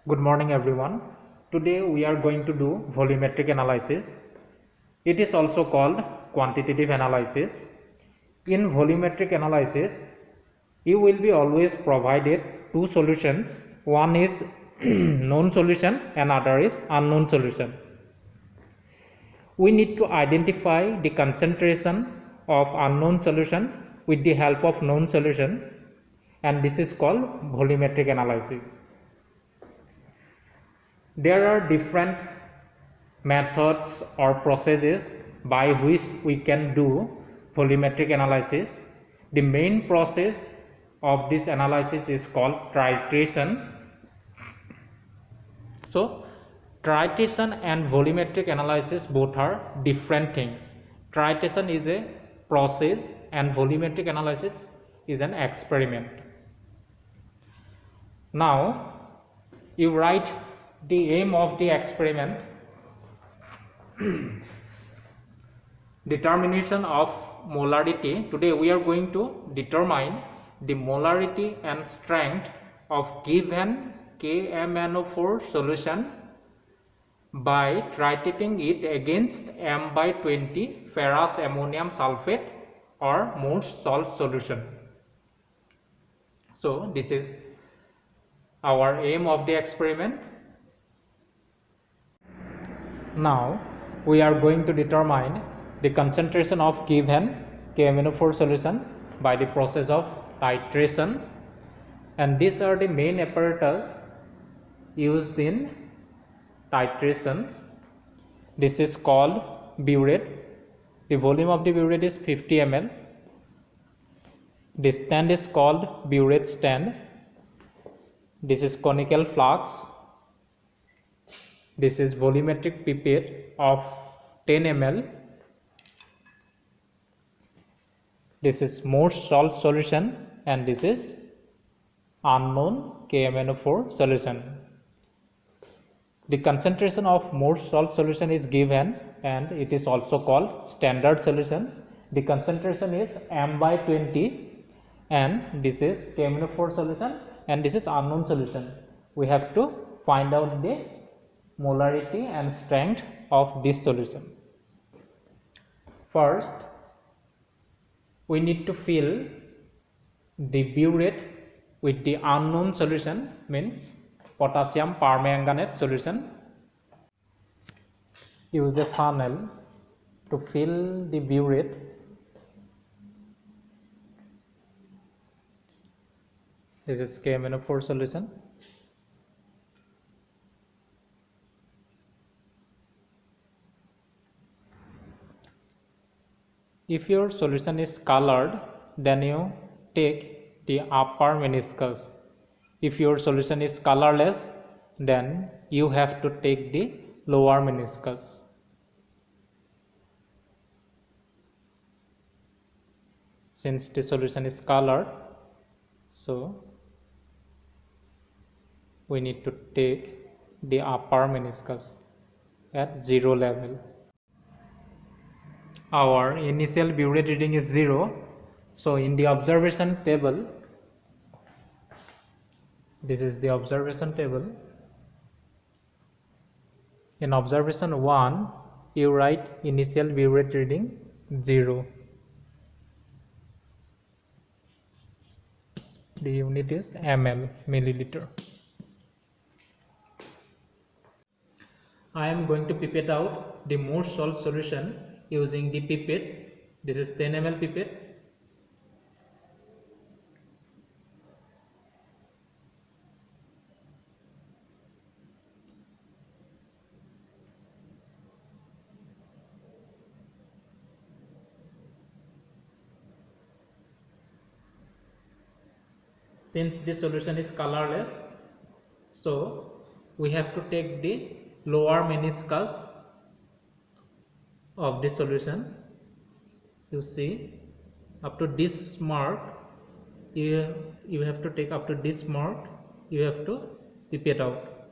Good morning everyone. Today we are going to do volumetric analysis. It is also called quantitative analysis. In volumetric analysis, you will be always provided two solutions. One is known solution and other is unknown solution. We need to identify the concentration of unknown solution with the help of known solution, and this is called volumetric analysis. There are different methods or processes by which we can do volumetric analysis. The main process of this analysis is called titration. So titration and volumetric analysis both are different things. Titration is a process and volumetric analysis is an experiment. Now you write the aim of the experiment. Determination of molarity. Today we are going to determine the molarity and strength of given KMnO4 solution by titrating it against M/20 ferrous ammonium sulfate or Morse salt solution. So this is our aim of the experiment. Now we are going to determine the concentration of given KMnO4 solution by the process of titration, and these are the main apparatus used in titration. This is called burette. The volume of the burette is 50 ml. The stand is called burette stand. This is conical flask. This is volumetric pipette of 10 ml. This is Morse salt solution, and this is unknown KMnO4 solution. The concentration of Morse salt solution is given, and it is also called standard solution. The concentration is M/20, and this is KMnO4 solution, and this is unknown solution. We have to find out the molarity and strength of this solution. First, we need to fill the burette with the unknown solution, means potassium permanganate solution. Use a funnel to fill the burette. This is KMnO4 solution. If your solution is colored, then you take the upper meniscus. If your solution is colorless, then you have to take the lower meniscus. Since the solution is colored, so we need to take the upper meniscus at 0 level. Our initial burette reading is 0. So in the observation table, this is the observation table. In observation 1, you write initial burette reading 0. The unit is ml, milliliter. I am going to pipette out the Morse salt solution using the pipette. This is 10 ml pipette. Since the solution is colorless, so we have to take the lower meniscus of the solution. You see, up to this mark, you have to take up to this mark, you have to pipette out.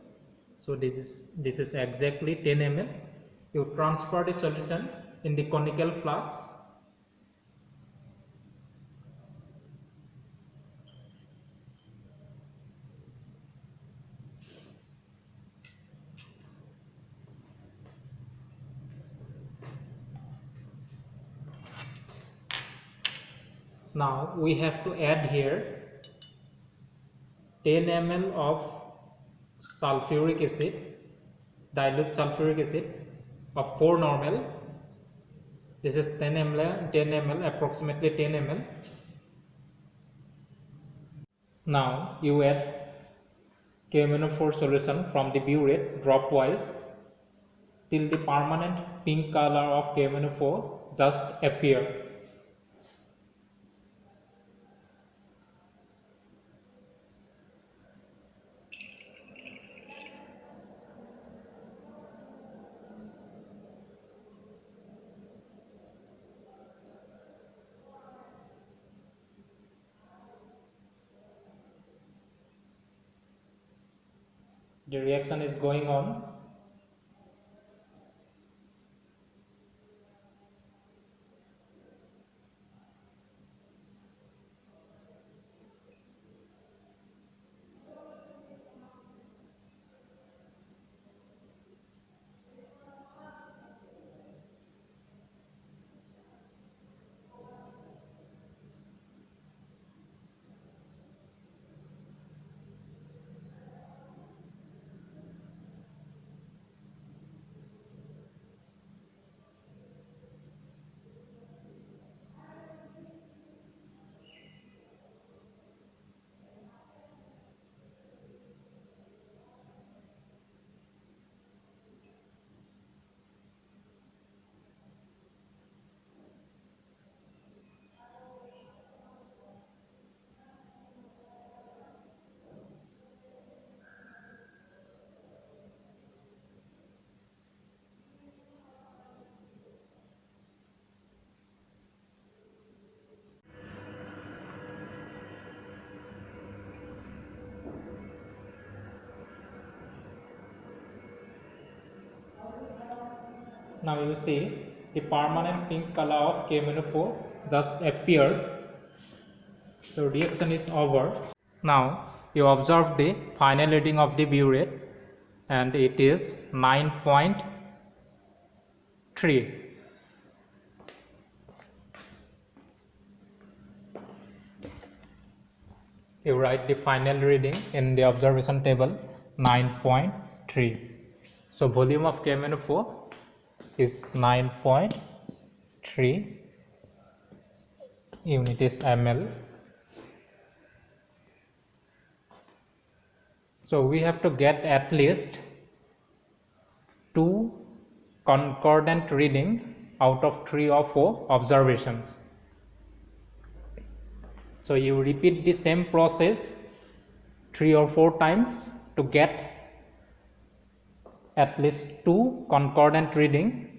So this is exactly 10 ml. You transfer the solution in the conical flask. Now we have to add here 10 ml of sulfuric acid, dilute sulfuric acid of 4 normal. This is 10 ml, approximately 10 ml. Now you add KMnO4 solution from the burette dropwise till the permanent pink color of KMnO4 just appear. The reaction is going on. Now you see the permanent pink color of KMnO4 just appeared. The reaction is over. Now you observe the final reading of the burette, and it is 9.3. You write the final reading in the observation table, 9.3. So volume of KMnO4 is 9.3 units ml. So we have to get at least 2 concordant reading out of 3 or 4 observations. So you repeat the same process 3 or 4 times to get at least 2 concordant reading